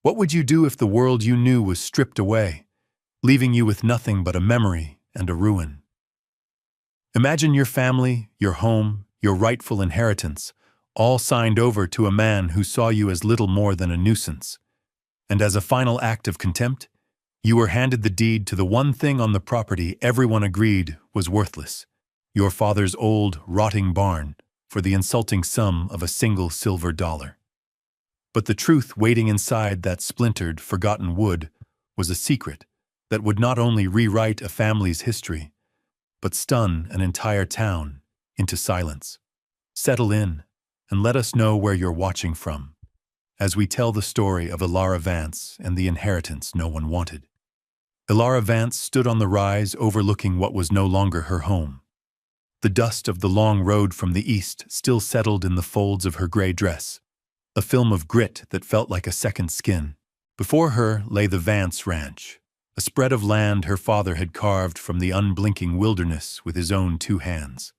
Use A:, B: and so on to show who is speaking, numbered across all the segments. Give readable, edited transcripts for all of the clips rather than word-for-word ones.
A: What would you do if the world you knew was stripped away, leaving you with nothing but a memory and a ruin? Imagine your family, your home, your rightful inheritance, all signed over to a man who saw you as little more than a nuisance. And as a final act of contempt, you were handed the deed to the one thing on the property everyone agreed was worthless, your father's old, rotting barn, for the insulting sum of a single silver dollar. But the truth waiting inside that splintered, forgotten wood was a secret that would not only rewrite a family's history, but stun an entire town into silence. Settle in and let us know where you're watching from, as we tell the story of Ilara Vance and the inheritance no one wanted. Ilara Vance stood on the rise overlooking what was no longer her home. The dust of the long road from the east still settled in the folds of her gray dress, a film of grit that felt like a second skin. Before her lay the Vance Ranch, a spread of land her father had carved from the unblinking wilderness with his own two hands.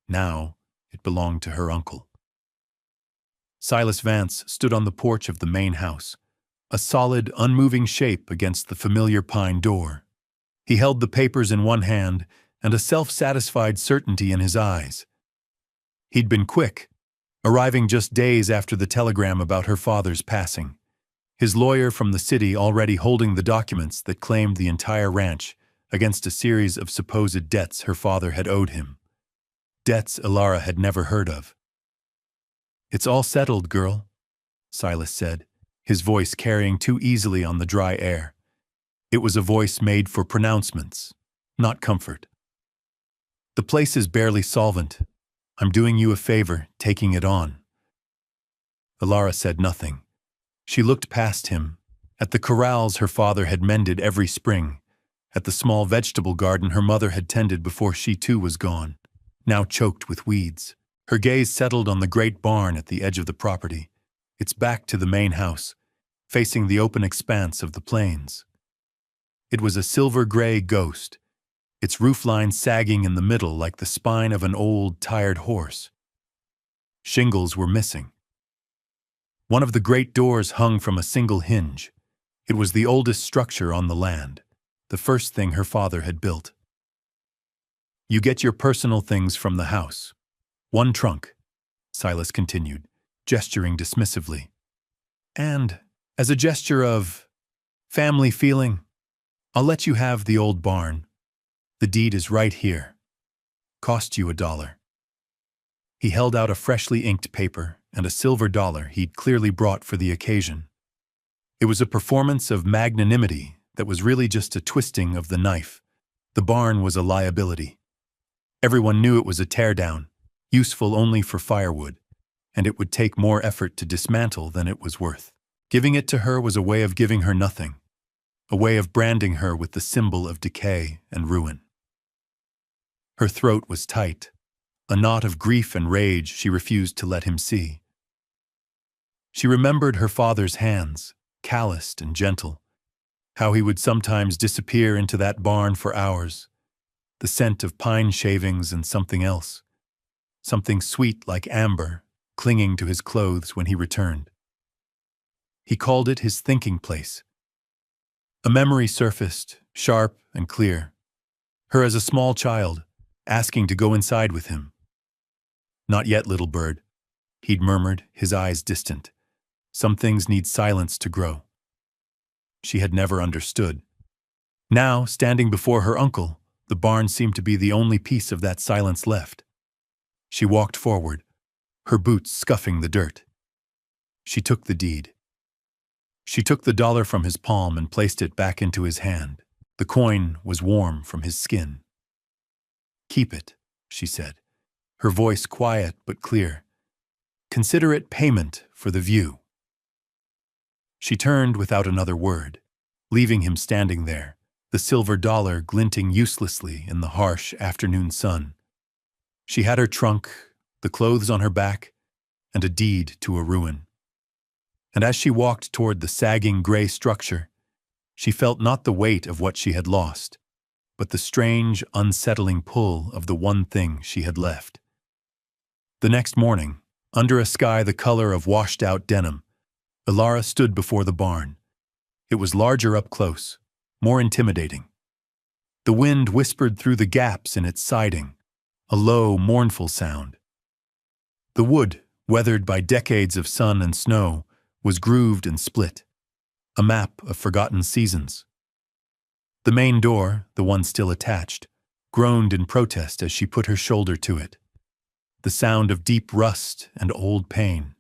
A: Now it belonged to her uncle. Silas Vance stood on the porch of the main house, a solid, unmoving shape against the familiar pine door. He held the papers in one hand and a self-satisfied certainty in his eyes. He'd been quick, arriving just days after the telegram about her father's passing, his lawyer from the city already holding the documents that claimed the entire ranch against a series of supposed debts her father had owed him. Debts Ilara had never heard of. "It's all settled, girl," Silas said, his voice carrying too easily on the dry air. It was a voice made for pronouncements, not comfort. "The place is barely solvent. I'm doing you a favor, taking it on." Ilara said nothing. She looked past him, at the corrals her father had mended every spring, at the small vegetable garden her mother had tended before she too was gone, now choked with weeds. Her gaze settled on the great barn at the edge of the property, its back to the main house, facing the open expanse of the plains. It was a silver-gray ghost, its roofline sagging in the middle like the spine of an old, tired horse. Shingles were missing. One of the great doors hung from a single hinge. It was the oldest structure on the land, the first thing her father had built. "You get your personal things from the house. One trunk," Silas continued, gesturing dismissively. "And, as a gesture of family feeling, I'll let you have the old barn. The deed is right here. Cost you $1. He held out a freshly inked paper and a silver dollar he'd clearly brought for the occasion. It was a performance of magnanimity that was really just a twisting of the knife. The barn was a liability. Everyone knew it was a teardown, useful only for firewood, and it would take more effort to dismantle than it was worth. Giving it to her was a way of giving her nothing, a way of branding her with the symbol of decay and ruin. Her throat was tight, a knot of grief and rage she refused to let him see. She remembered her father's hands, calloused and gentle, how he would sometimes disappear into that barn for hours, the scent of pine shavings and something else, something sweet like amber, clinging to his clothes when he returned. He called it his thinking place. A memory surfaced, sharp and clear, her as a small child, asking to go inside with him. "Not yet, little bird," he'd murmured, his eyes distant. "Some things need silence to grow." She had never understood. Now, standing before her uncle, the barn seemed to be the only piece of that silence left. She walked forward, her boots scuffing the dirt. She took the deed. She took the dollar from his palm and placed it back into his hand. The coin was warm from his skin. "Keep it," she said, her voice quiet but clear. "Consider it payment for the view." She turned without another word, leaving him standing there, the silver dollar glinting uselessly in the harsh afternoon sun. She had her trunk, the clothes on her back, and a deed to a ruin. And as she walked toward the sagging gray structure, she felt not the weight of what she had lost, but the strange, unsettling pull of the one thing she had left. The next morning, under a sky the color of washed-out denim, Ilara stood before the barn. It was larger up close, more intimidating. The wind whispered through the gaps in its siding, a low, mournful sound. The wood, weathered by decades of sun and snow, was grooved and split, a map of forgotten seasons. The main door, the one still attached, groaned in protest as she put her shoulder to it, the sound of deep rust and old pain.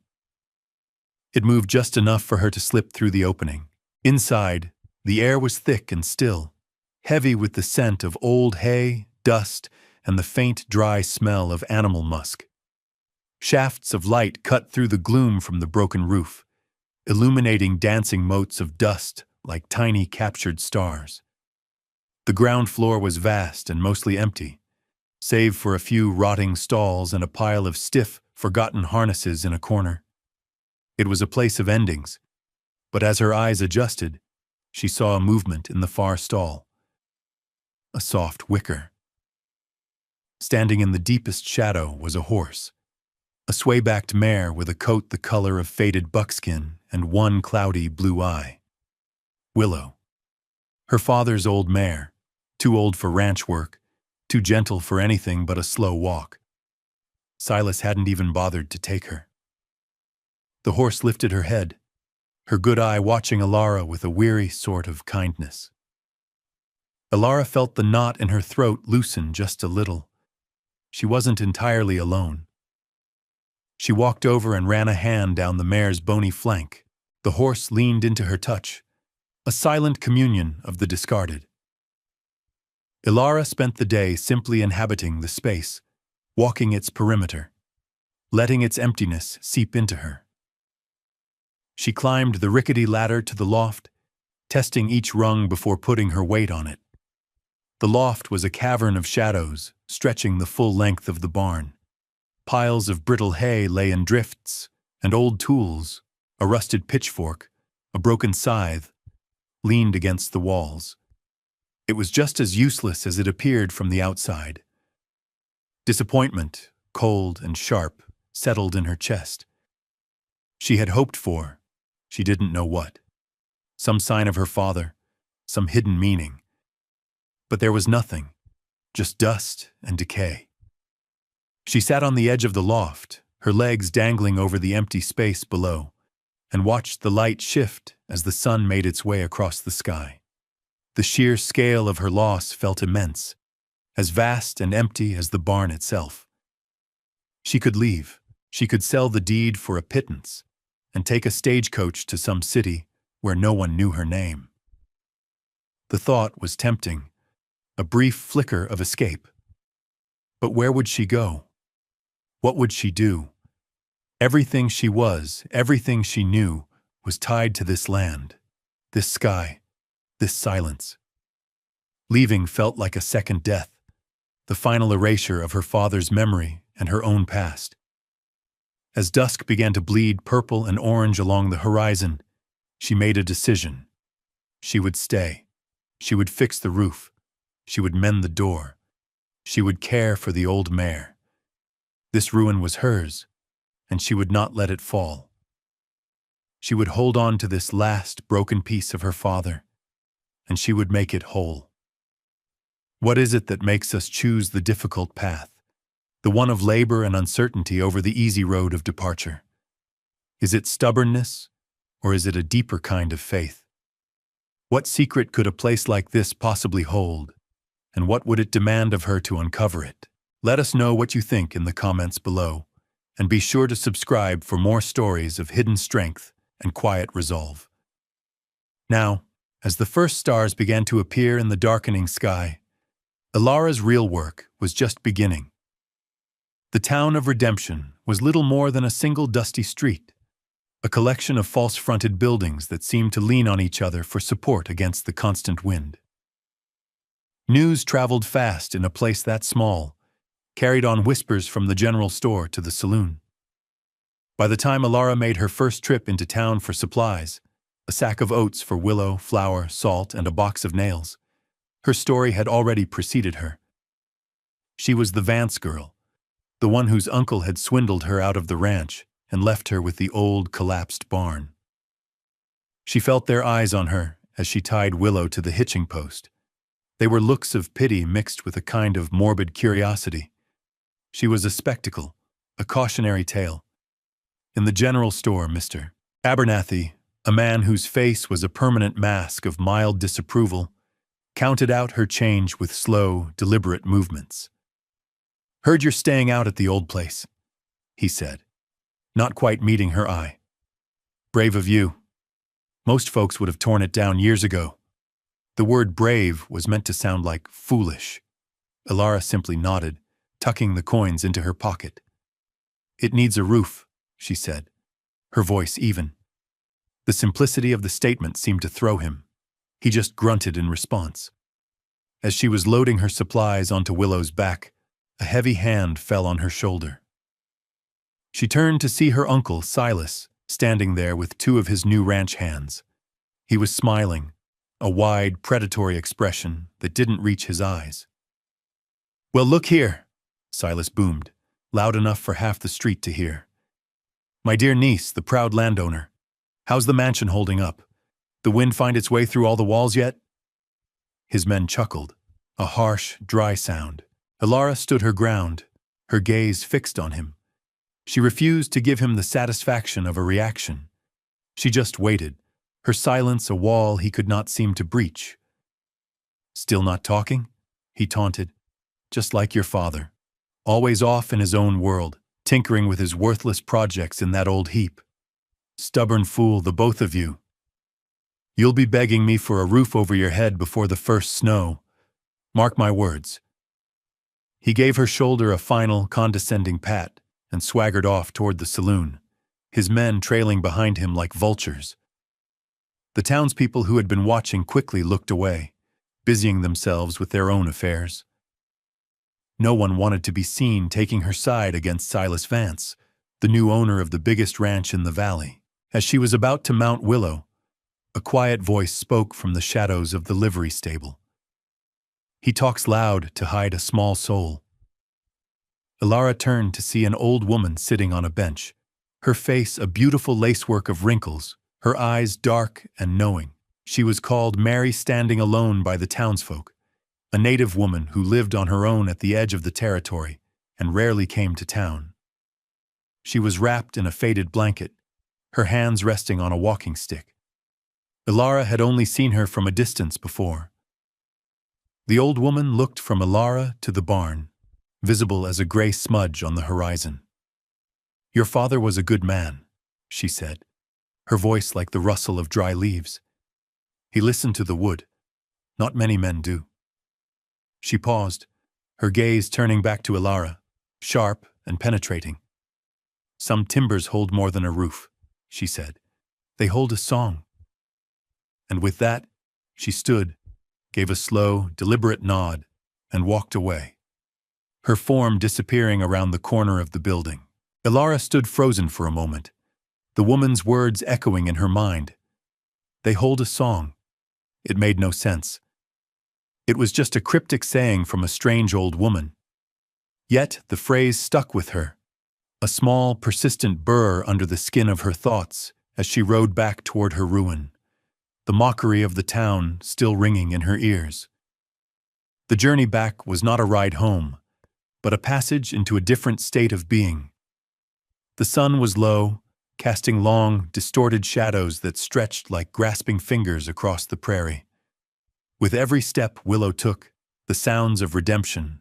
A: It moved just enough for her to slip through the opening. Inside, the air was thick and still, heavy with the scent of old hay, dust, and the faint, dry smell of animal musk. Shafts of light cut through the gloom from the broken roof, illuminating dancing motes of dust like tiny captured stars. The ground floor was vast and mostly empty, save for a few rotting stalls and a pile of stiff, forgotten harnesses in a corner. It was a place of endings, but as her eyes adjusted, she saw a movement in the far stall. A soft wicker. Standing in the deepest shadow was a horse, a sway-backed mare with a coat the color of faded buckskin and one cloudy blue eye. Willow. Her father's old mare, too old for ranch work, too gentle for anything but a slow walk. Silas hadn't even bothered to take her. The horse lifted her head, her good eye watching Ilara with a weary sort of kindness. Ilara felt the knot in her throat loosen just a little. She wasn't entirely alone. She walked over and ran a hand down the mare's bony flank. The horse leaned into her touch, a silent communion of the discarded. Ilara spent the day simply inhabiting the space, walking its perimeter, letting its emptiness seep into her. She climbed the rickety ladder to the loft, testing each rung before putting her weight on it. The loft was a cavern of shadows, stretching the full length of the barn. Piles of brittle hay lay in drifts, and old tools, a rusted pitchfork, a broken scythe, leaned against the walls. It was just as useless as it appeared from the outside. Disappointment, cold and sharp, settled in her chest. She had hoped for, she didn't know what. Some sign of her father, some hidden meaning. But there was nothing, just dust and decay. She sat on the edge of the loft, her legs dangling over the empty space below, and watched the light shift as the sun made its way across the sky. The sheer scale of her loss felt immense, as vast and empty as the barn itself. She could leave. She could sell the deed for a pittance and take a stagecoach to some city where no one knew her name. The thought was tempting, a brief flicker of escape. But where would she go? What would she do? Everything she was, everything she knew, was tied to this land, this sky, this silence. Leaving felt like a second death, the final erasure of her father's memory and her own past. As dusk began to bleed purple and orange along the horizon, she made a decision. She would stay. She would fix the roof. She would mend the door. She would care for the old mare. This ruin was hers, and she would not let it fall. She would hold on to this last broken piece of her father, and she would make it whole. What is it that makes us choose the difficult path, the one of labor and uncertainty over the easy road of departure? Is it stubbornness, or is it a deeper kind of faith? What secret could a place like this possibly hold, and what would it demand of her to uncover it? Let us know what you think in the comments below, and be sure to subscribe for more stories of hidden strength and quiet resolve. Now, as the first stars began to appear in the darkening sky, Ilara's real work was just beginning. The town of Redemption was little more than a single dusty street, a collection of false-fronted buildings that seemed to lean on each other for support against the constant wind. News traveled fast in a place that small, carried on whispers from the general store to the saloon. By the time Ilara made her first trip into town for supplies, a sack of oats for Willow, flour, salt, and a box of nails, her story had already preceded her. She was the Vance girl, the one whose uncle had swindled her out of the ranch and left her with the old, collapsed barn. She felt their eyes on her as she tied Willow to the hitching post. They were looks of pity mixed with a kind of morbid curiosity. She was a spectacle, a cautionary tale. In the general store, Mr. Abernathy, a man whose face was a permanent mask of mild disapproval, counted out her change with slow, deliberate movements. "Heard you're staying out at the old place," he said, not quite meeting her eye. "Brave of you. Most folks would have torn it down years ago." The word brave was meant to sound like foolish. Ilara simply nodded, tucking the coins into her pocket. "It needs a roof," she said, her voice even. The simplicity of the statement seemed to throw him. He just grunted in response. As she was loading her supplies onto Willow's back, a heavy hand fell on her shoulder. She turned to see her uncle, Silas, standing there with two of his new ranch hands. He was smiling, a wide, predatory expression that didn't reach his eyes. "Well, look here," Silas boomed, loud enough for half the street to hear. "My dear niece, the proud landowner. How's the mansion holding up? The wind find its way through all the walls yet?" His men chuckled, a harsh, dry sound. Ilara stood her ground, her gaze fixed on him. She refused to give him the satisfaction of a reaction. She just waited, her silence a wall he could not seem to breach. "Still not talking?" he taunted. "Just like your father. Always off in his own world, tinkering with his worthless projects in that old heap. Stubborn fool, the both of you. You'll be begging me for a roof over your head before the first snow. Mark my words." He gave her shoulder a final, condescending pat and swaggered off toward the saloon, his men trailing behind him like vultures. The townspeople who had been watching quickly looked away, busying themselves with their own affairs. No one wanted to be seen taking her side against Silas Vance, the new owner of the biggest ranch in the valley. As she was about to mount Willow, a quiet voice spoke from the shadows of the livery stable. "He talks loud to hide a small soul." Ilara turned to see an old woman sitting on a bench, her face a beautiful lacework of wrinkles, her eyes dark and knowing. She was called Mary Standing Alone by the townsfolk, a native woman who lived on her own at the edge of the territory and rarely came to town. She was wrapped in a faded blanket, her hands resting on a walking stick. Ilara had only seen her from a distance before. The old woman looked from Ilara to the barn, visible as a gray smudge on the horizon. "Your father was a good man," she said, her voice like the rustle of dry leaves. "He listened to the wood. Not many men do." She paused, her gaze turning back to Ilara, sharp and penetrating. "Some timbers hold more than a roof," she said. "They hold a song." And with that, she stood, gave a slow, deliberate nod, and walked away, her form disappearing around the corner of the building. Ilara stood frozen for a moment, the woman's words echoing in her mind. They hold a song. It made no sense. It was just a cryptic saying from a strange old woman. Yet the phrase stuck with her, a small, persistent burr under the skin of her thoughts as she rode back toward her ruin, the mockery of the town still ringing in her ears. The journey back was not a ride home, but a passage into a different state of being. The sun was low, casting long, distorted shadows that stretched like grasping fingers across the prairie. With every step Willow took, the sounds of redemption,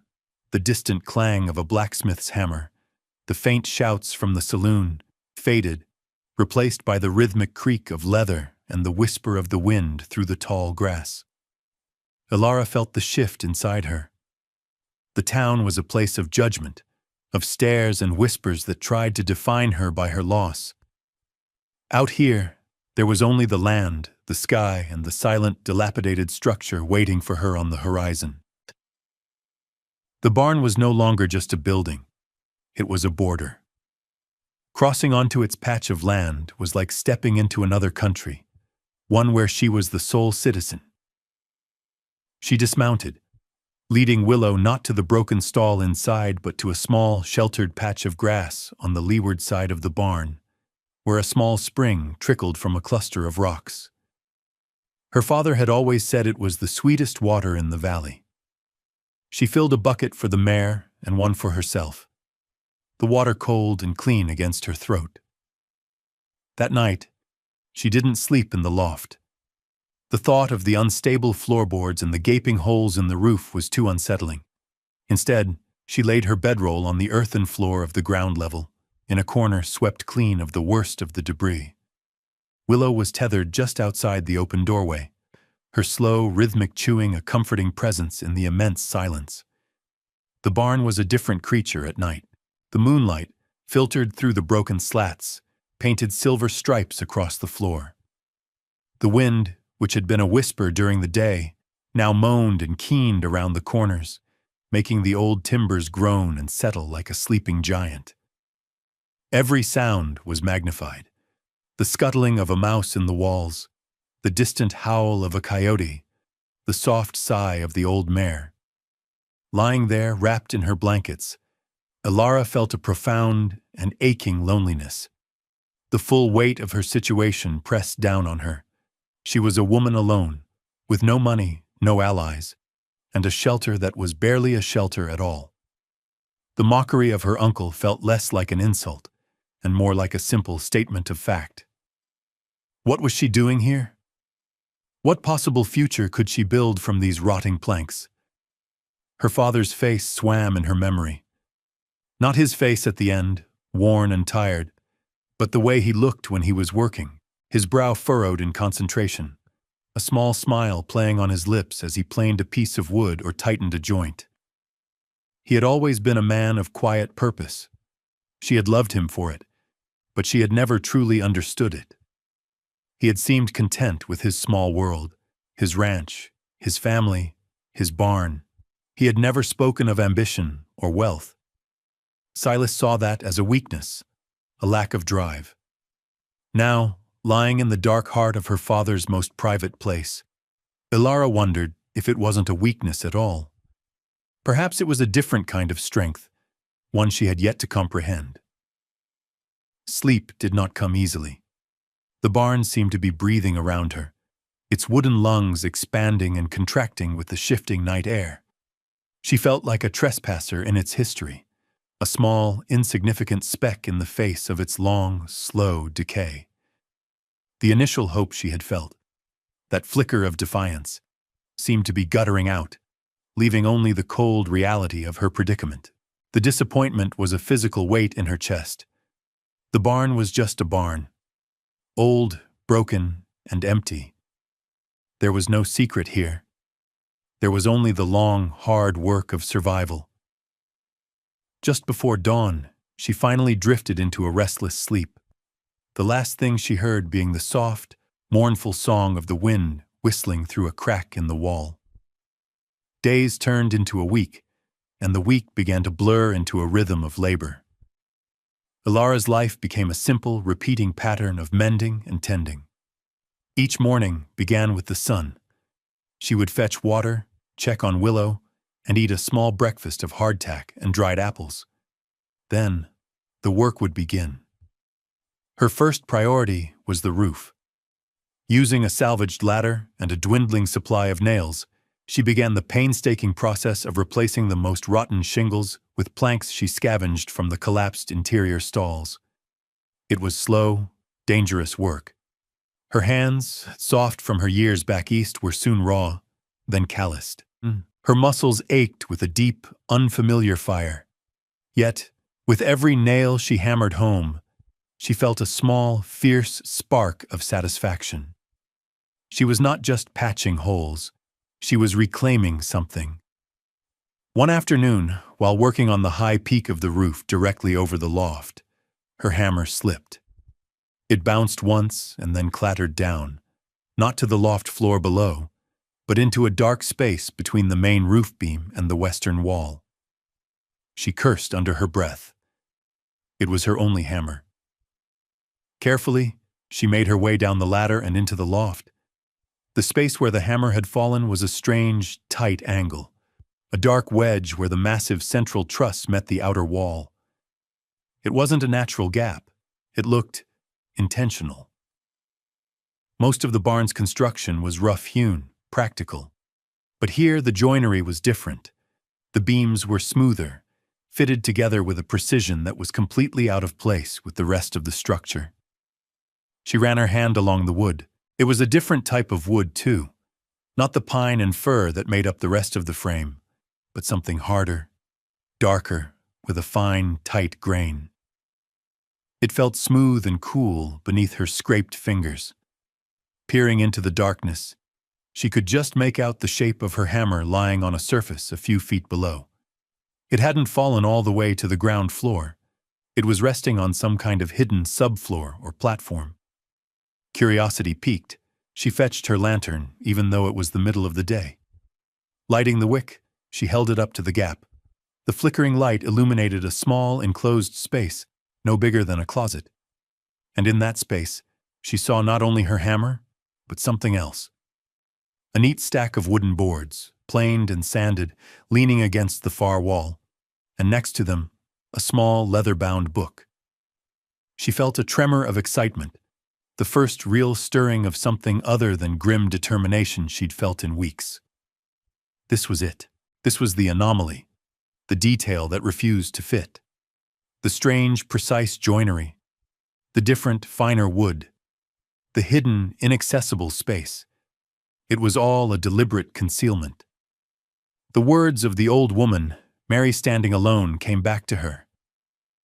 A: the distant clang of a blacksmith's hammer, the faint shouts from the saloon, faded, replaced by the rhythmic creak of leather and the whisper of the wind through the tall grass. Ilara felt the shift inside her. The town was a place of judgment, of stares and whispers that tried to define her by her loss. Out here, there was only the land, the sky, and the silent, dilapidated structure waiting for her on the horizon. The barn was no longer just a building. It was a border. Crossing onto its patch of land was like stepping into another country, one where she was the sole citizen. She dismounted, leading Willow not to the broken stall inside but to a small, sheltered patch of grass on the leeward side of the barn, where a small spring trickled from a cluster of rocks. Her father had always said it was the sweetest water in the valley. She filled a bucket for the mare and one for herself, the water cold and clean against her throat. That night, she didn't sleep in the loft. The thought of the unstable floorboards and the gaping holes in the roof was too unsettling. Instead, she laid her bedroll on the earthen floor of the ground level, in a corner swept clean of the worst of the debris. Willow was tethered just outside the open doorway, her slow, rhythmic chewing a comforting presence in the immense silence. The barn was a different creature at night. The moonlight, filtered through the broken slats, painted silver stripes across the floor. The wind, which had been a whisper during the day, now moaned and keened around the corners, making the old timbers groan and settle like a sleeping giant. Every sound was magnified. The scuttling of a mouse in the walls, the distant howl of a coyote, the soft sigh of the old mare. Lying there, wrapped in her blankets, Ilara felt a profound and aching loneliness. The full weight of her situation pressed down on her. She was a woman alone, with no money, no allies, and a shelter that was barely a shelter at all. The mockery of her uncle felt less like an insult, and more like a simple statement of fact. What was she doing here? What possible future could she build from these rotting planks? Her father's face swam in her memory. Not his face at the end, worn and tired, but the way he looked when he was working, his brow furrowed in concentration, a small smile playing on his lips as he planed a piece of wood or tightened a joint. He had always been a man of quiet purpose. She had loved him for it, but she had never truly understood it. He had seemed content with his small world, his ranch, his family, his barn. He had never spoken of ambition or wealth. Silas saw that as a weakness, a lack of drive. Now, lying in the dark heart of her father's most private place, Ilara wondered if it wasn't a weakness at all. Perhaps it was a different kind of strength, one she had yet to comprehend. Sleep did not come easily. The barn seemed to be breathing around her, its wooden lungs expanding and contracting with the shifting night air. She felt like a trespasser in its history, a small, insignificant speck in the face of its long, slow decay. The initial hope she had felt, that flicker of defiance, seemed to be guttering out, leaving only the cold reality of her predicament. The disappointment was a physical weight in her chest. The barn was just a barn, old, broken, and empty. There was no secret here. There was only the long, hard work of survival. Just before dawn, she finally drifted into a restless sleep, the last thing she heard being the soft, mournful song of the wind whistling through a crack in the wall. Days turned into a week, and the week began to blur into a rhythm of labor. Ilara's life became a simple, repeating pattern of mending and tending. Each morning began with the sun. She would fetch water, check on Willow, and eat a small breakfast of hardtack and dried apples. Then, the work would begin. Her first priority was the roof. Using a salvaged ladder and a dwindling supply of nails, she began the painstaking process of replacing the most rotten shingles with planks she scavenged from the collapsed interior stalls. It was slow, dangerous work. Her hands, soft from her years back east, were soon raw, then calloused. Her muscles ached with a deep, unfamiliar fire. Yet, with every nail she hammered home, she felt a small, fierce spark of satisfaction. She was not just patching holes, she was reclaiming something. One afternoon, while working on the high peak of the roof directly over the loft, her hammer slipped. It bounced once and then clattered down, not to the loft floor below, but into a dark space between the main roof beam and the western wall. She cursed under her breath. It was her only hammer. Carefully, she made her way down the ladder and into the loft. The space where the hammer had fallen was a strange, tight angle, a dark wedge where the massive central truss met the outer wall. It wasn't a natural gap. It looked intentional. Most of the barn's construction was rough-hewn, practical. But here the joinery was different. The beams were smoother, fitted together with a precision that was completely out of place with the rest of the structure. She ran her hand along the wood. It was a different type of wood, too. Not the pine and fir that made up the rest of the frame, but something harder, darker, with a fine, tight grain. It felt smooth and cool beneath her scraped fingers. Peering into the darkness, she could just make out the shape of her hammer lying on a surface a few feet below. It hadn't fallen all the way to the ground floor. It was resting on some kind of hidden subfloor or platform. Curiosity piqued. She fetched her lantern, even though it was the middle of the day. Lighting the wick, she held it up to the gap. The flickering light illuminated a small, enclosed space, no bigger than a closet. And in that space, she saw not only her hammer, but something else. A neat stack of wooden boards, planed and sanded, leaning against the far wall, and next to them, a small leather-bound book. She felt a tremor of excitement, the first real stirring of something other than grim determination she'd felt in weeks. This was it. This was the anomaly, the detail that refused to fit. The strange, precise joinery, the different, finer wood, the hidden, inaccessible space. It was all a deliberate concealment. The words of the old woman, Mary standing alone, came back to her.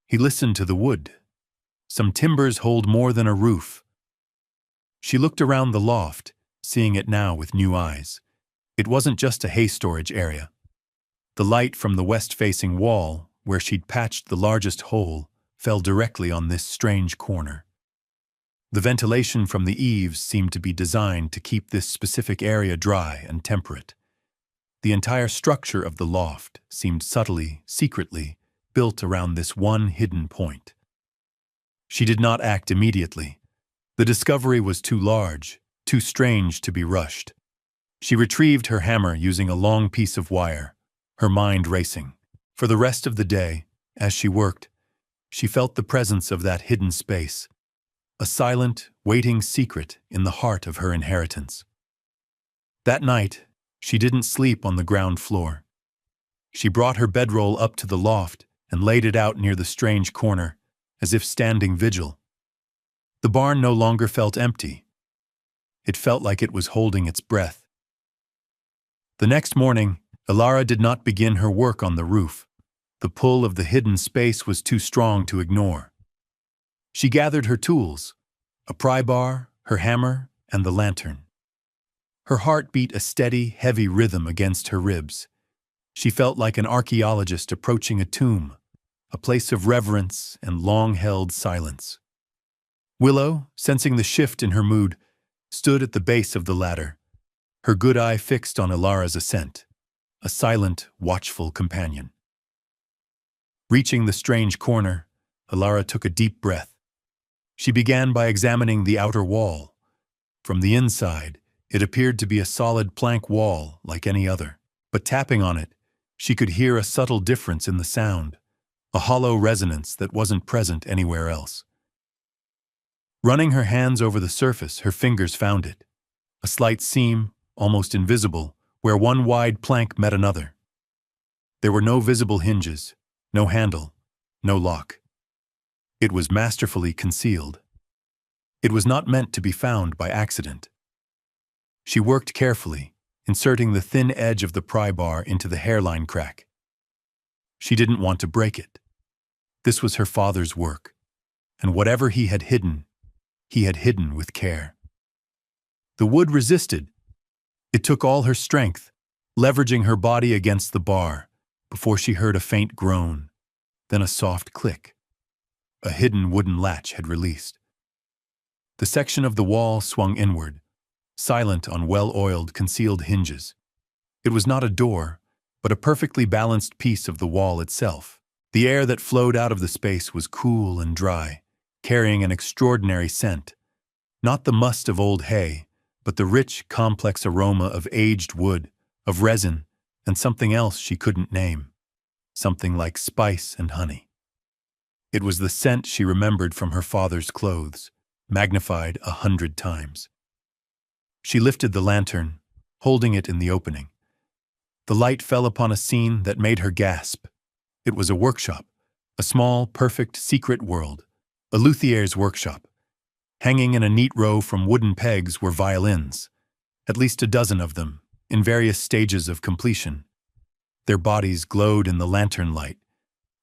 A: He listened to the wood. Some timbers hold more than a roof. She looked around the loft, seeing it now with new eyes. It wasn't just a hay storage area. The light from the west-facing wall, where she'd patched the largest hole, fell directly on this strange corner. The ventilation from the eaves seemed to be designed to keep this specific area dry and temperate. The entire structure of the loft seemed subtly, secretly, built around this one hidden point. She did not act immediately. The discovery was too large, too strange to be rushed. She retrieved her hammer using a long piece of wire, her mind racing. For the rest of the day, as she worked, she felt the presence of that hidden space, a silent, waiting secret in the heart of her inheritance. That night, she didn't sleep on the ground floor. She brought her bedroll up to the loft and laid it out near the strange corner, as if standing vigil. The barn no longer felt empty. It felt like it was holding its breath. The next morning, Ilara did not begin her work on the roof. The pull of the hidden space was too strong to ignore. She gathered her tools, a pry bar, her hammer, and the lantern. Her heart beat a steady, heavy rhythm against her ribs. She felt like an archaeologist approaching a tomb, a place of reverence and long-held silence. Willow, sensing the shift in her mood, stood at the base of the ladder, her good eye fixed on Ilara's ascent, a silent, watchful companion. Reaching the strange corner, Ilara took a deep breath. She began by examining the outer wall. From the inside, it appeared to be a solid plank wall like any other, but tapping on it, she could hear a subtle difference in the sound, a hollow resonance that wasn't present anywhere else. Running her hands over the surface, her fingers found it, a slight seam, almost invisible, where one wide plank met another. There were no visible hinges, no handle, no lock. It was masterfully concealed. It was not meant to be found by accident. She worked carefully, inserting the thin edge of the pry bar into the hairline crack. She didn't want to break it. This was her father's work, and whatever he had hidden with care. The wood resisted. It took all her strength, leveraging her body against the bar, before she heard a faint groan, then a soft click. A hidden wooden latch had released. The section of the wall swung inward, silent on well-oiled, concealed hinges. It was not a door, but a perfectly balanced piece of the wall itself. The air that flowed out of the space was cool and dry, carrying an extraordinary scent. Not the must of old hay, but the rich, complex aroma of aged wood, of resin, and something else she couldn't name. Something like spice and honey. It was the scent she remembered from her father's clothes, magnified 100 times. She lifted the lantern, holding it in the opening. The light fell upon a scene that made her gasp. It was a workshop, a small, perfect, secret world, a luthier's workshop. Hanging in a neat row from wooden pegs were violins, at least a dozen of them, in various stages of completion. Their bodies glowed in the lantern light,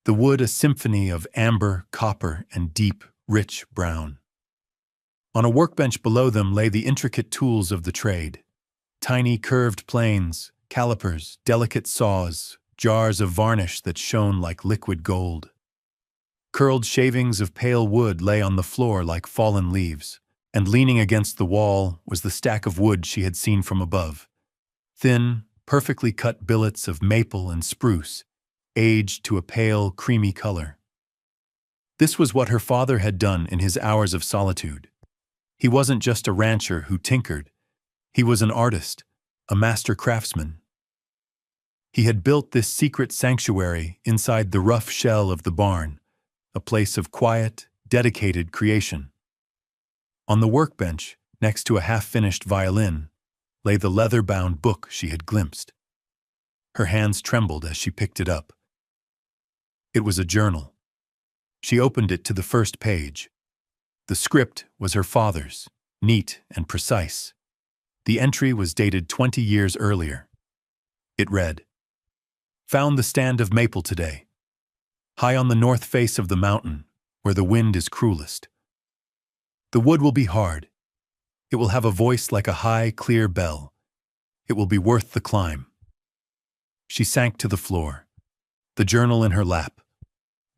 A: the wood a symphony of amber, copper, and deep, rich brown. On a workbench below them lay the intricate tools of the trade. Tiny curved planes, calipers, delicate saws, jars of varnish that shone like liquid gold. Curled shavings of pale wood lay on the floor like fallen leaves, and leaning against the wall was the stack of wood she had seen from above. Thin, perfectly cut billets of maple and spruce, aged to a pale, creamy color. This was what her father had done in his hours of solitude. He wasn't just a rancher who tinkered. He was an artist, a master craftsman. He had built this secret sanctuary inside the rough shell of the barn, a place of quiet, dedicated creation. On the workbench, next to a half-finished violin, lay the leather-bound book she had glimpsed. Her hands trembled as she picked it up. It was a journal. She opened it to the first page. The script was her father's, neat and precise. The entry was dated 20 years earlier. It read, "Found the stand of maple today, high on the north face of the mountain, where the wind is cruelest. The wood will be hard. It will have a voice like a high, clear bell. It will be worth the climb." She sank to the floor, the journal in her lap,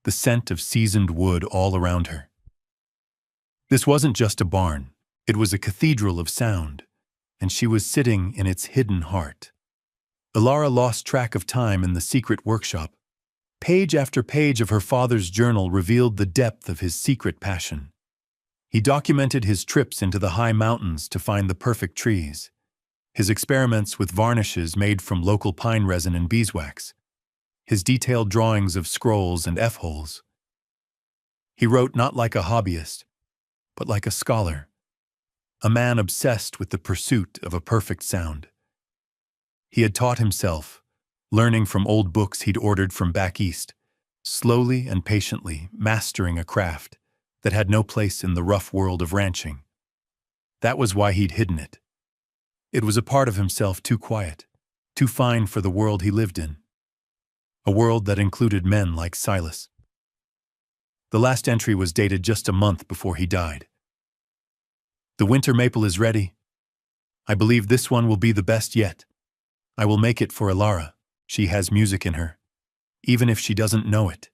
A: the scent of seasoned wood all around her. This wasn't just a barn, it was a cathedral of sound, and she was sitting in its hidden heart. Ilara lost track of time in the secret workshop. Page after page of her father's journal revealed the depth of his secret passion. He documented his trips into the high mountains to find the perfect trees, his experiments with varnishes made from local pine resin and beeswax, his detailed drawings of scrolls and F-holes. He wrote not like a hobbyist, but like a scholar, a man obsessed with the pursuit of a perfect sound. He had taught himself, learning from old books he'd ordered from back east, slowly and patiently mastering a craft that had no place in the rough world of ranching. That was why he'd hidden it. It was a part of himself too quiet, too fine for the world he lived in. A world that included men like Silas. The last entry was dated just a month before he died. "The winter maple is ready. I believe this one will be the best yet. I will make it for Ilara. She has music in her, even if she doesn't know it."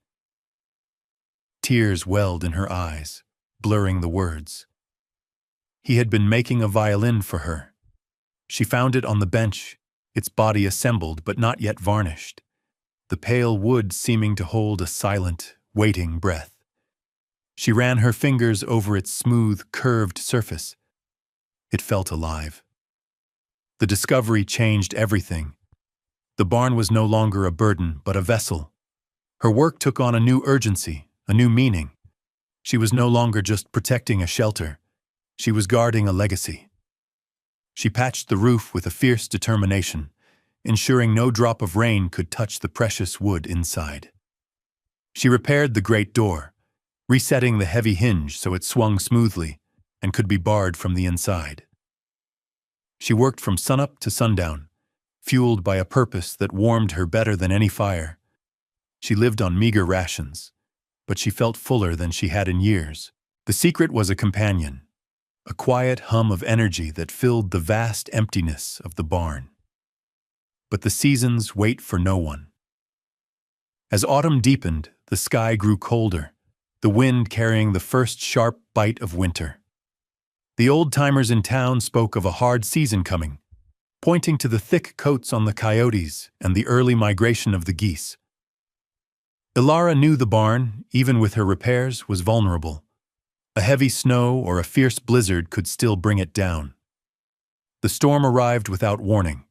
A: Tears welled in her eyes, blurring the words. He had been making a violin for her. She found it on the bench, its body assembled but not yet varnished, the pale wood seeming to hold a silent, waiting breath. She ran her fingers over its smooth, curved surface. It felt alive. The discovery changed everything. The barn was no longer a burden, but a vessel. Her work took on a new urgency, a new meaning. She was no longer just protecting a shelter. She was guarding a legacy. She patched the roof with a fierce determination, ensuring no drop of rain could touch the precious wood inside. She repaired the great door, resetting the heavy hinge so it swung smoothly and could be barred from the inside. She worked from sunup to sundown, fueled by a purpose that warmed her better than any fire. She lived on meager rations, but she felt fuller than she had in years. The secret was a companion, a quiet hum of energy that filled the vast emptiness of the barn. But the seasons wait for no one. As autumn deepened, the sky grew colder, the wind carrying the first sharp bite of winter. The old-timers in town spoke of a hard season coming, pointing to the thick coats on the coyotes and the early migration of the geese. Ilara knew the barn, even with her repairs, was vulnerable. A heavy snow or a fierce blizzard could still bring it down. The storm arrived without warning.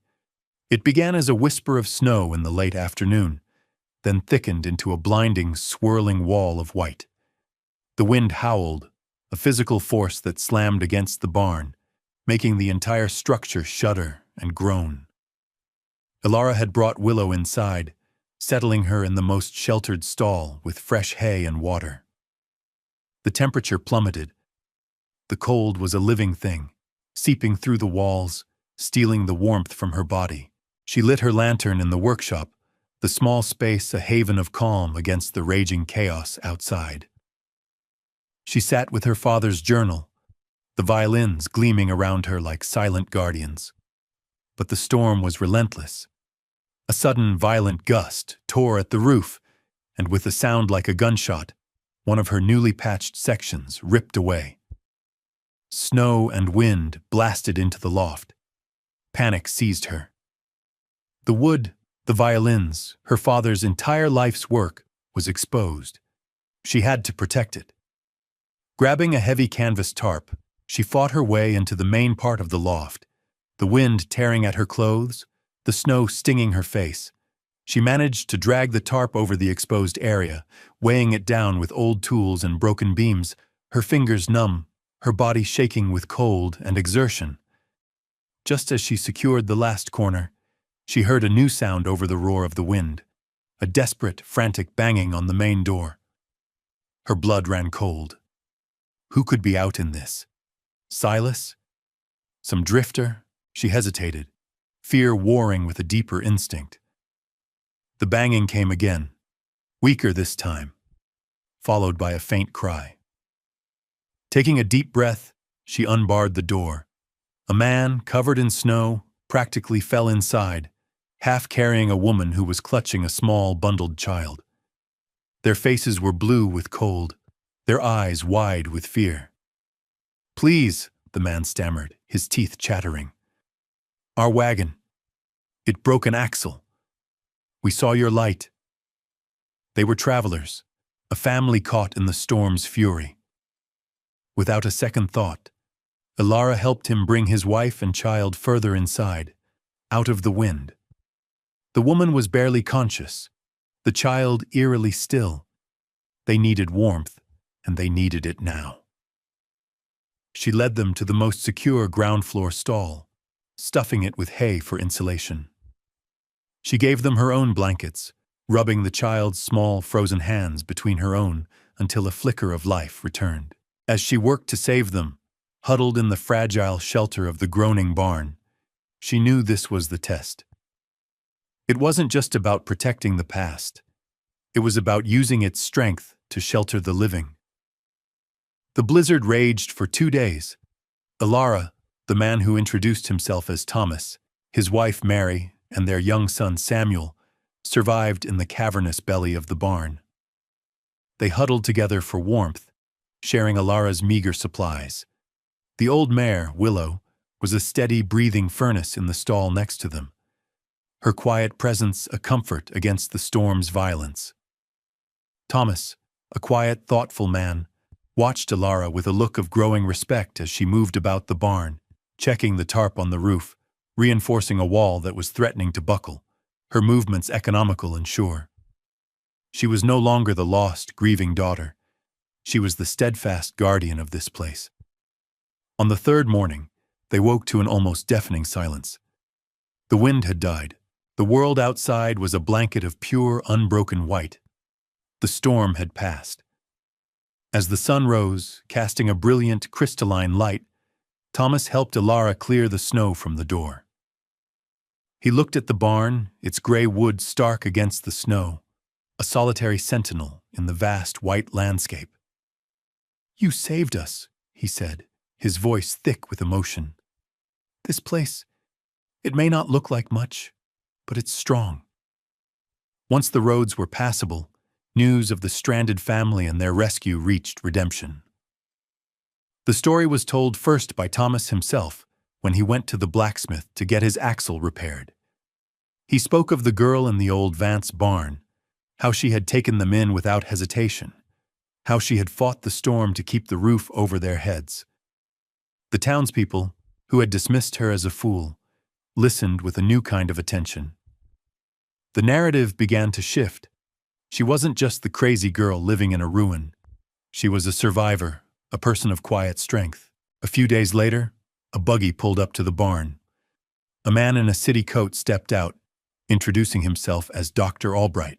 A: It began as a whisper of snow in the late afternoon, then thickened into a blinding, swirling wall of white. The wind howled, a physical force that slammed against the barn, making the entire structure shudder and groan. Ilara had brought Willow inside, settling her in the most sheltered stall with fresh hay and water. The temperature plummeted. The cold was a living thing, seeping through the walls, stealing the warmth from her body. She lit her lantern in the workshop, the small space a haven of calm against the raging chaos outside. She sat with her father's journal, the violins gleaming around her like silent guardians. But the storm was relentless. A sudden violent gust tore at the roof, and with a sound like a gunshot, one of her newly patched sections ripped away. Snow and wind blasted into the loft. Panic seized her. The wood, the violins, her father's entire life's work was exposed. She had to protect it. Grabbing a heavy canvas tarp, she fought her way into the main part of the loft, the wind tearing at her clothes, the snow stinging her face. She managed to drag the tarp over the exposed area, weighing it down with old tools and broken beams, her fingers numb, her body shaking with cold and exertion. Just as she secured the last corner, she heard a new sound over the roar of the wind, a desperate, frantic banging on the main door. Her blood ran cold. Who could be out in this? Silas? Some drifter? She hesitated, fear warring with a deeper instinct. The banging came again, weaker this time, followed by a faint cry. Taking a deep breath, she unbarred the door. A man, covered in snow, practically fell inside, half carrying a woman who was clutching a small, bundled child. Their faces were blue with cold, their eyes wide with fear. "Please," the man stammered, his teeth chattering. "Our wagon. It broke an axle. We saw your light." They were travelers, a family caught in the storm's fury. Without a second thought, Ilara helped him bring his wife and child further inside, out of the wind. The woman was barely conscious, the child eerily still. They needed warmth, and they needed it now. She led them to the most secure ground floor stall, stuffing it with hay for insulation. She gave them her own blankets, rubbing the child's small frozen hands between her own until a flicker of life returned. As she worked to save them, huddled in the fragile shelter of the groaning barn, she knew this was the test. It wasn't just about protecting the past. It was about using its strength to shelter the living. The blizzard raged for 2 days. Ilara, the man who introduced himself as Thomas, his wife Mary, and their young son Samuel, survived in the cavernous belly of the barn. They huddled together for warmth, sharing Ilara's meager supplies. The old mare, Willow, was a steady breathing furnace in the stall next to them, her quiet presence a comfort against the storm's violence. Thomas, a quiet, thoughtful man, watched Ilara with a look of growing respect as she moved about the barn, checking the tarp on the roof, reinforcing a wall that was threatening to buckle, her movements economical and sure. She was no longer the lost, grieving daughter. She was the steadfast guardian of this place. On the third morning, they woke to an almost deafening silence. The wind had died. The world outside was a blanket of pure, unbroken white. The storm had passed. As the sun rose, casting a brilliant, crystalline light, Thomas helped Ilara clear the snow from the door. He looked at the barn, its gray wood stark against the snow, a solitary sentinel in the vast white landscape. "You saved us," he said, his voice thick with emotion. "This place, it may not look like much, but it's strong." Once the roads were passable, news of the stranded family and their rescue reached redemption. The story was told first by Thomas himself when he went to the blacksmith to get his axle repaired. He spoke of the girl in the old Vance barn, how she had taken them in without hesitation, how she had fought the storm to keep the roof over their heads. The townspeople, who had dismissed her as a fool, listened with a new kind of attention. The narrative began to shift. She wasn't just the crazy girl living in a ruin. She was a survivor, a person of quiet strength. A few days later, A buggy pulled up to the barn. A man in a city coat stepped out, introducing himself as Dr. Albright.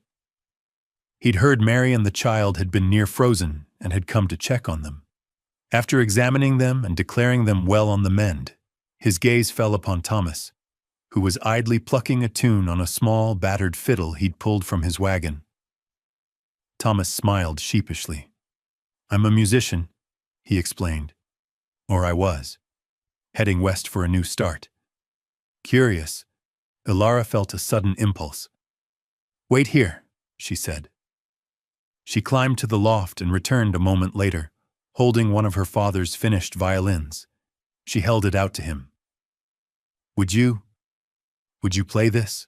A: He'd heard Mary and the child had been near frozen and had come to check on them. After examining them and declaring them well on the mend, his gaze fell upon Thomas, who was idly plucking a tune on a small, battered fiddle he'd pulled from his wagon. Thomas smiled sheepishly. "I'm a musician," he explained. "Or I was. Heading west for a new start." Curious, Ilara felt a sudden impulse. "Wait here," she said. She climbed to the loft and returned a moment later, holding one of her father's finished violins. She held it out to him. Would you play this?"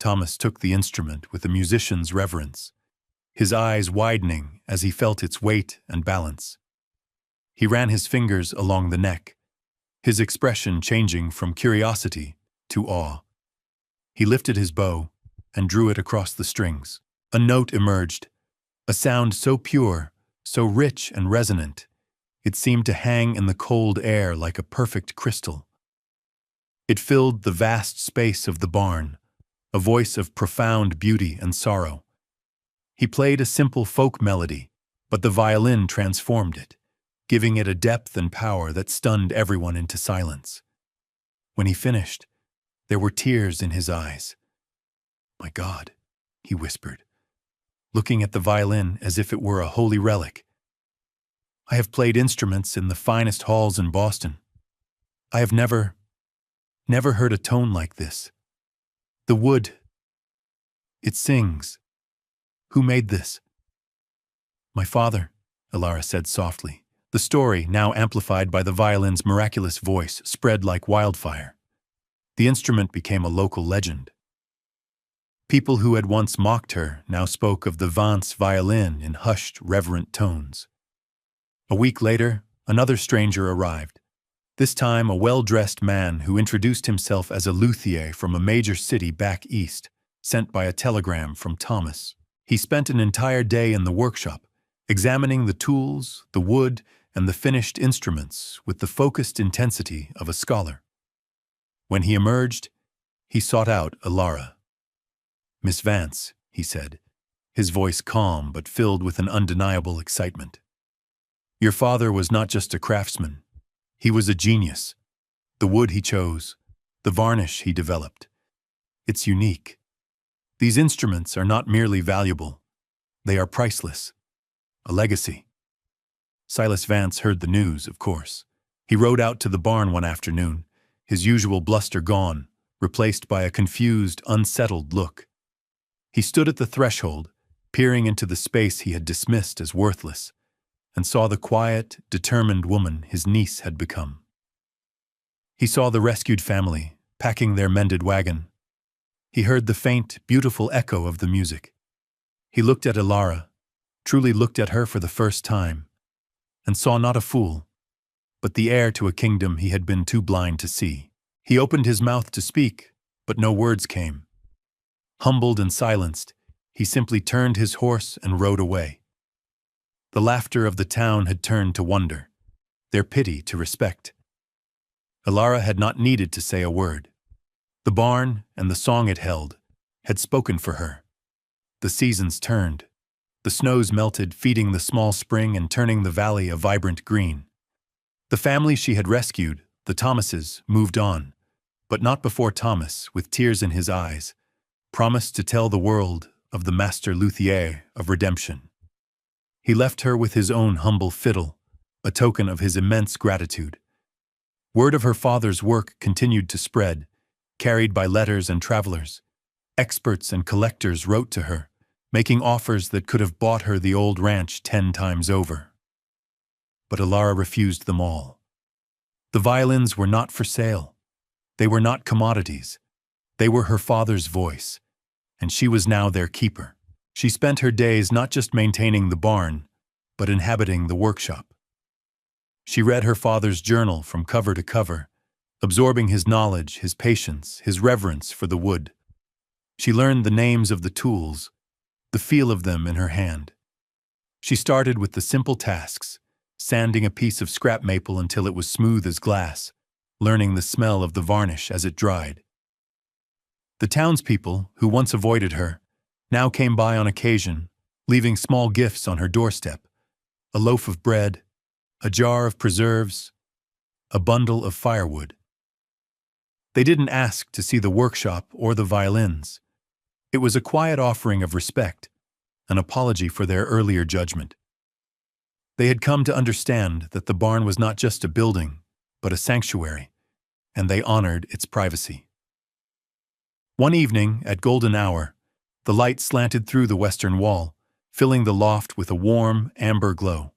A: Thomas took the instrument with a musician's reverence, his eyes widening as he felt its weight and balance. He ran his fingers along the neck, his expression changing from curiosity to awe. He lifted his bow and drew it across the strings. A note emerged, a sound so pure, so rich and resonant, it seemed to hang in the cold air like a perfect crystal. It filled the vast space of the barn, a voice of profound beauty and sorrow. He played a simple folk melody, but the violin transformed it, giving it a depth and power that stunned everyone into silence. When he finished, there were tears in his eyes. "My God," he whispered, looking at the violin as if it were a holy relic. "I have played instruments in the finest halls in Boston. I have never heard a tone like this. The wood, it sings. Who made this?" "My father," Ilara said softly. The story, now amplified by the violin's miraculous voice, spread like wildfire. The instrument became a local legend. People who had once mocked her now spoke of the Vance violin in hushed, reverent tones. A week later, another stranger arrived, this time a well-dressed man who introduced himself as a luthier from a major city back east, sent by a telegram from Thomas. He spent an entire day in the workshop, examining the tools, the wood, and the finished instruments with the focused intensity of a scholar. When he emerged, he sought out Ilara. "Miss Vance," he said, his voice calm but filled with an undeniable excitement. "Your father was not just a craftsman. He was a genius. The wood he chose, the varnish he developed. It's unique. These instruments are not merely valuable. They are priceless. A legacy." Silas Vance heard the news, of course. He rode out to the barn one afternoon, his usual bluster gone, replaced by a confused, unsettled look. He stood at the threshold, peering into the space he had dismissed as worthless, and saw the quiet, determined woman his niece had become. He saw the rescued family, packing their mended wagon. He heard the faint, beautiful echo of the music. He looked at Ilara, truly looked at her for the first time, and saw not a fool, but the heir to a kingdom he had been too blind to see. He opened his mouth to speak, but no words came. Humbled and silenced, he simply turned his horse and rode away. The laughter of the town had turned to wonder, their pity to respect. Ilara had not needed to say a word. The barn and the song it held had spoken for her. The seasons turned. The snows melted, feeding the small spring and turning the valley a vibrant green. The family she had rescued, the Thomases, moved on, but not before Thomas, with tears in his eyes, promised to tell the world of the master luthier of redemption. He left her with his own humble fiddle, a token of his immense gratitude. Word of her father's work continued to spread, carried by letters and travelers. Experts and collectors wrote to her, making offers that could have bought her the old ranch 10 times over. But Ilara refused them all. The violins were not for sale. They were not commodities. They were her father's voice, and she was now their keeper. She spent her days not just maintaining the barn, but inhabiting the workshop. She read her father's journal from cover to cover, absorbing his knowledge, his patience, his reverence for the wood. She learned the names of the tools, the feel of them in her hand. She started with the simple tasks, sanding a piece of scrap maple until it was smooth as glass, learning the smell of the varnish as it dried. The townspeople, who once avoided her, now came by on occasion, leaving small gifts on her doorstep: a loaf of bread, a jar of preserves, a bundle of firewood. They didn't ask to see the workshop or the violins. It was a quiet offering of respect, an apology for their earlier judgment. They had come to understand that the barn was not just a building, but a sanctuary, and they honored its privacy. One evening, at golden hour, the light slanted through the western wall, filling the loft with a warm, amber glow.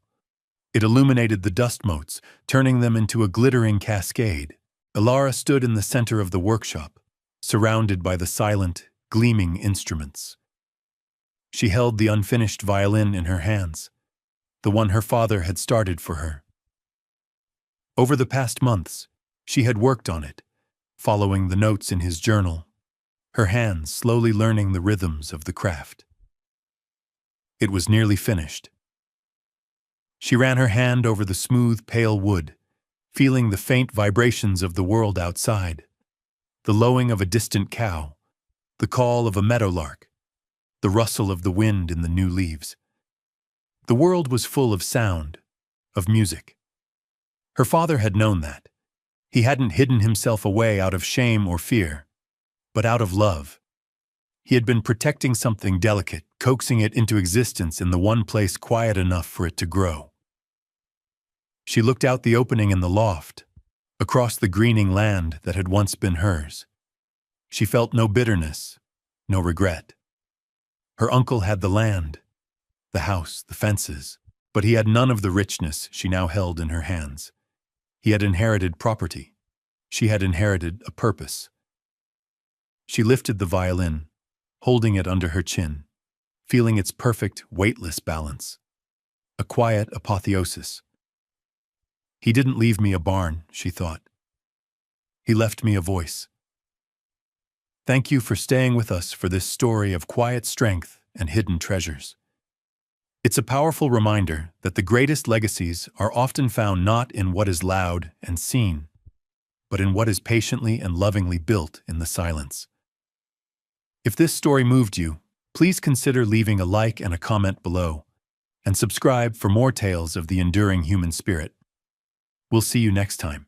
A: It illuminated the dust motes, turning them into a glittering cascade. Ilara stood in the center of the workshop, surrounded by the silent, gleaming instruments. She held the unfinished violin in her hands, the one her father had started for her. Over the past months, she had worked on it, following the notes in his journal, her hands slowly learning the rhythms of the craft. It was nearly finished. She ran her hand over the smooth, pale wood, feeling the faint vibrations of the world outside, the lowing of a distant cow, the call of a meadowlark, the rustle of the wind in the new leaves. The world was full of sound, of music. Her father had known that. He hadn't hidden himself away out of shame or fear, but out of love. He had been protecting something delicate, coaxing it into existence in the one place quiet enough for it to grow. She looked out the opening in the loft, across the greening land that had once been hers. She felt no bitterness, no regret. Her uncle had the land, the house, the fences, but he had none of the richness she now held in her hands. He had inherited property. She had inherited a purpose. She lifted the violin, holding it under her chin, feeling its perfect, weightless balance. A quiet apotheosis. He didn't leave me a barn, she thought. He left me a voice. Thank you for staying with us for this story of quiet strength and hidden treasures. It's a powerful reminder that the greatest legacies are often found not in what is loud and seen, but in what is patiently and lovingly built in the silence. If this story moved you, please consider leaving a like and a comment below, and subscribe for more tales of the enduring human spirit. We'll see you next time.